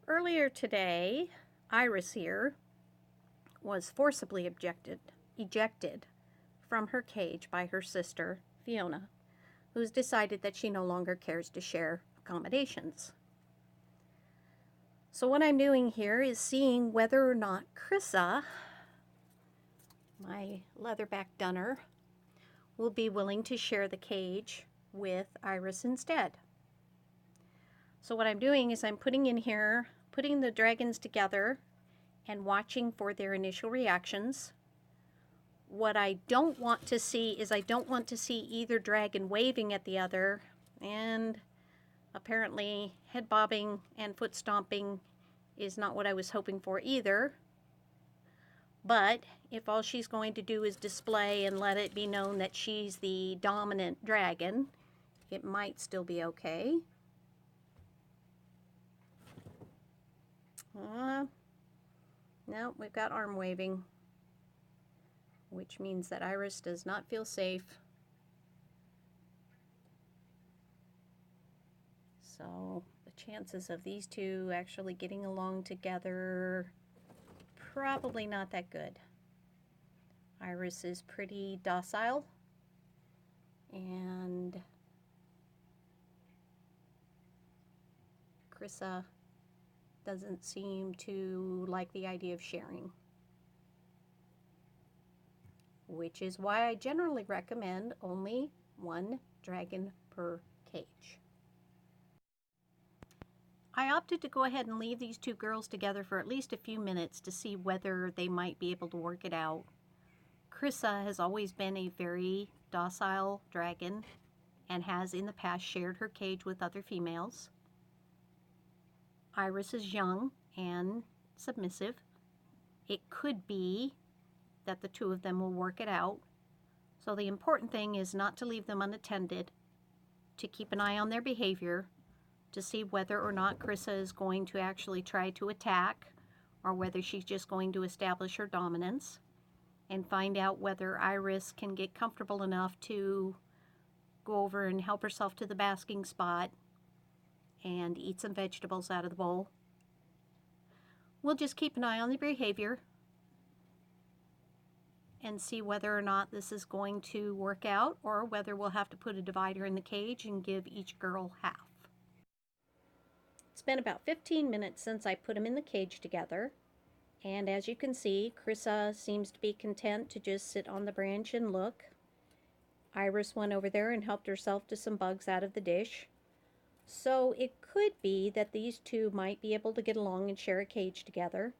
Earlier today, Iris here was forcibly ejected from her cage by her sister, Fiona, who's decided that she no longer cares to share accommodations. So what I'm doing here is seeing whether or not Chrissa, my leatherback Dunner, will be willing to share the cage with Iris instead. So what I'm doing is I'm putting the dragons together and watching for their initial reactions. What I don't want to see is I don't want to see either dragon waving at the other and apparently head bobbing and foot stomping is not what I was hoping for either. But if all she's going to do is display and let it be known that she's the dominant dragon, it might still be okay. No, we've got arm waving, which means that Iris does not feel safe. So the chances of these two actually getting along together, probably not that good. Iris is pretty docile, and Chrissa doesn't seem to like the idea of sharing, which is why I generally recommend only one dragon per cage. I opted to go ahead and leave these two girls together for at least a few minutes to see whether they might be able to work it out. Chrissa has always been a very docile dragon and has in the past shared her cage with other females. Iris is young and submissive. It could be that the two of them will work it out. So the important thing is not to leave them unattended, to keep an eye on their behavior, to see whether or not Chrissa is going to actually try to attack or whether she's just going to establish her dominance, and find out whether Iris can get comfortable enough to go over and help herself to the basking spot and eat some vegetables out of the bowl. We'll just keep an eye on the behavior and see whether or not this is going to work out or whether we'll have to put a divider in the cage and give each girl half. It's been about 15 minutes since I put them in the cage together, and as you can see, Chrissa seems to be content to just sit on the branch and look. Iris went over there and helped herself to some bugs out of the dish. So it could be that these two might be able to get along and share a cage together.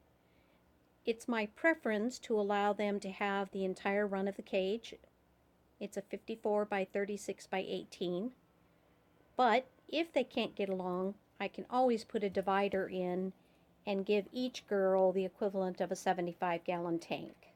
It's my preference to allow them to have the entire run of the cage. It's a 54 by 36 by 18. But if they can't get along, I can always put a divider in and give each girl the equivalent of a 75-gallon tank.